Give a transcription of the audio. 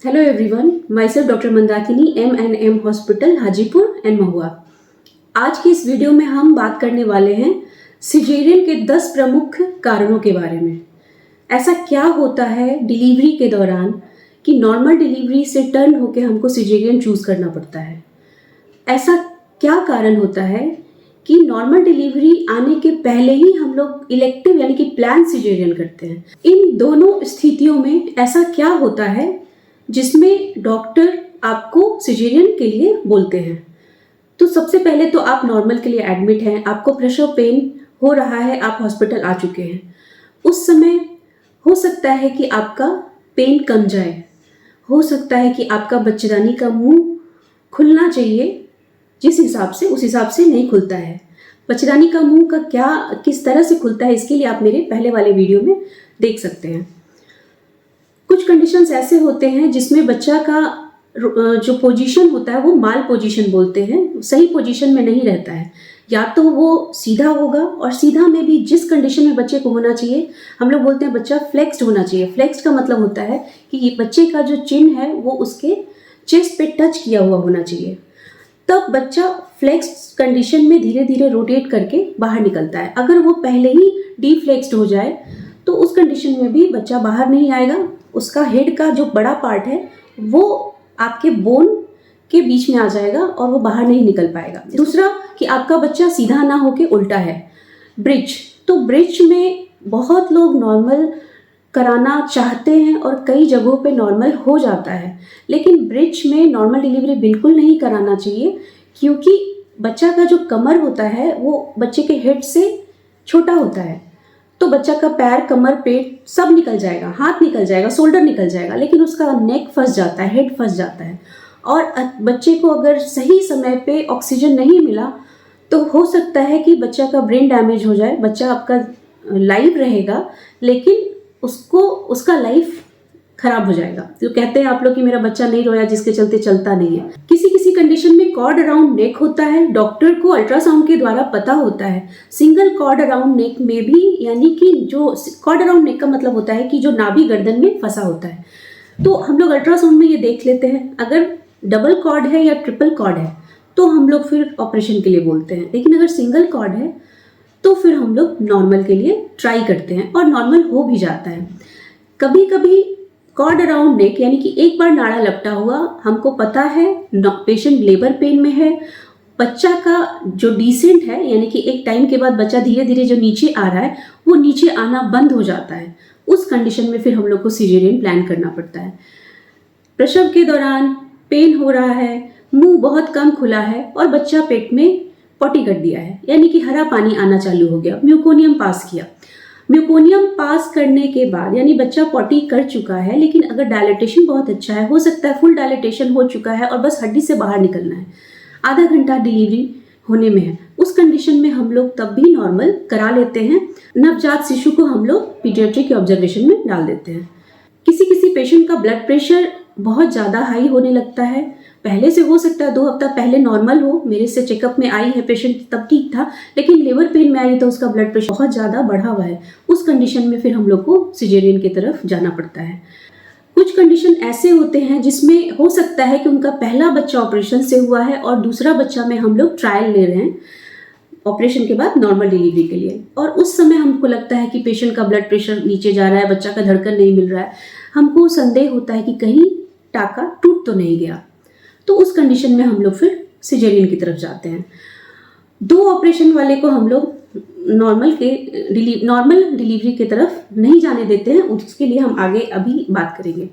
Hello everyone, myself Dr. Mandakini, M&M hospital Hajipur and Mahua. आज की इस वीडियो में हम बात करने वाले हैं सिजेरियन के 10 प्रमुख कारणों के बारे में। ऐसा क्या होता है डिलीवरी के दौरान कि नॉर्मल डिलीवरी से टर्न होकर हमको सिजेरियन चूज करना पड़ता है। ऐसा क्या कारण होता है कि नॉर्मल डिलीवरी आने के पहले ही हम लोग इलेक्टिव यानी कि प्लान सिजेरियन करते हैं। इन दोनों स्थितियों में ऐसा क्या होता है जिसमें डॉक्टर आपको सिजेरियन के लिए बोलते हैं। तो सबसे पहले तो आप नॉर्मल के लिए एडमिट हैं, आपको प्रेशर पेन हो रहा है, आप हॉस्पिटल आ चुके हैं। उस समय हो सकता है कि आपका पेन कम जाए, हो सकता है कि आपका बच्चेदानी का मुंह खुलना चाहिए जिस हिसाब से, उस हिसाब से नहीं खुलता है। बच्चेदानी का मुंह का किस तरह से खुलता है इसके लिए आप मेरे पहले वाले वीडियो में देख सकते हैं। कुछ कंडीशंस ऐसे होते हैं जिसमें बच्चा का जो पोजीशन होता है वो माल पोजीशन बोलते हैं, सही पोजीशन में नहीं रहता है। या तो वो सीधा होगा, और सीधा में भी जिस कंडीशन में बच्चे को होना चाहिए हम लोग बोलते हैं बच्चा फ्लेक्स्ड होना चाहिए। फ्लेक्स्ड का मतलब होता है कि ये बच्चे का जो चिन है वो उसके चेस्ट पे टच किया हुआ होना चाहिए। तब बच्चा फ्लेक्स्ड कंडीशन में धीरे धीरे रोटेट करके बाहर निकलता है। अगर वो पहले ही डीफ्लेक्स्ड हो जाए तो उस कंडीशन में भी बच्चा बाहर नहीं आएगा। उसका हेड का जो बड़ा पार्ट है वो आपके बोन के बीच में आ जाएगा और वो बाहर नहीं निकल पाएगा। दूसरा कि आपका बच्चा सीधा ना होके उल्टा है। ब्रिज, तो ब्रिज में बहुत लोग नॉर्मल कराना चाहते हैं और कई जगहों पे नॉर्मल हो जाता है, लेकिन ब्रिज में नॉर्मल डिलीवरी बिल्कुल नहीं कराना चाहिए क्योंकि बच्चा का जो कमर होता है वो बच्चे के हेड से छोटा होता है। तो बच्चा का पैर, कमर, पेट सब निकल जाएगा, हाथ निकल जाएगा, शोल्डर निकल जाएगा, लेकिन उसका नेक फंस जाता है, हेड फंस जाता है। और बच्चे को अगर सही समय पे ऑक्सीजन नहीं मिला तो हो सकता है कि बच्चा का ब्रेन डैमेज हो जाए। बच्चा आपका लाइव रहेगा लेकिन उसका लाइफ खराब हो जाएगा। तो कहते हैं आप लोग कि मेरा बच्चा नहीं रोया जिसके चलते चलता नहीं है। किसी किसी कंडीशन में कॉर्ड अराउंड नेक होता है, डॉक्टर को अल्ट्रासाउंड के द्वारा पता होता है। सिंगल कॉर्ड अराउंड नेक में भी, यानी कि जो कॉर्ड अराउंड नेक का मतलब होता है कि जो नाभि गर्दन में फंसा होता है, तो हम लोग अल्ट्रासाउंड में ये देख लेते हैं। अगर डबल कॉर्ड है या ट्रिपल कॉर्ड है तो हम लोग फिर ऑपरेशन के लिए बोलते हैं, लेकिन अगर सिंगल कॉर्ड है तो फिर हम लोग नॉर्मल के लिए ट्राई करते हैं और नॉर्मल हो भी जाता है। कभी कभी कॉर्ड अराउंड नेक यानी कि एक बार नाड़ा लपटा हुआ, हमको पता है पेशेंट लेबर पेन में है, बच्चा का जो डिसेंट है यानी कि एक टाइम के बाद बच्चा धीरे धीरे जो नीचे आ रहा है वो नीचे आना बंद हो जाता है। उस कंडीशन में फिर हम लोग को सिजेरियन प्लान करना पड़ता है। प्रसव के दौरान पेन हो रहा है, मुंह बहुत कम खुला है और बच्चा पेट में पॉटी कर दिया है, यानी कि हरा पानी आना चालू हो गया, म्यूकोनियम पास किया। म्यूकोनियम पास करने के बाद यानी बच्चा पॉटी कर चुका है, लेकिन अगर डायलेटेशन बहुत अच्छा है, हो सकता है फुल डायलेटेशन हो चुका है और बस हड्डी से बाहर निकलना है, आधा घंटा डिलीवरी होने में है, उस कंडीशन में हम लोग तब भी नॉर्मल करा लेते हैं। नवजात शिशु को हम लोग पीडियाट्रिक ऑब्जर्वेशन में डाल देते हैं। किसी किसी पेशेंट का ब्लड प्रेशर बहुत ज़्यादा हाई होने लगता है। पहले से हो सकता है 2 हफ्ता पहले नॉर्मल हो, मेरे से चेकअप में आई है पेशेंट तब ठीक था, लेकिन लेबर पेन में आई तो उसका ब्लड प्रेशर बहुत ज़्यादा बढ़ा हुआ है। उस कंडीशन में फिर हम लोग को सिजेरियन की तरफ जाना पड़ता है। कुछ कंडीशन ऐसे होते हैं जिसमें हो सकता है कि उनका पहला बच्चा ऑपरेशन से हुआ है और दूसरा बच्चा में हम लोग ट्रायल ले रहे हैं ऑपरेशन के बाद नॉर्मल डिलीवरी के लिए, और उस समय हमको लगता है कि पेशेंट का ब्लड प्रेशर नीचे जा रहा है, बच्चा का धड़कन नहीं मिल रहा है, हमको संदेह होता है कि कहीं टाका टूट तो नहीं गया। तो उस कंडीशन में हम लोग फिर सिजेरियन की तरफ जाते हैं। 2 ऑपरेशन वाले को हम लोग नॉर्मल डिलीवरी की तरफ नहीं जाने देते हैं, उसके लिए हम आगे अभी बात करेंगे।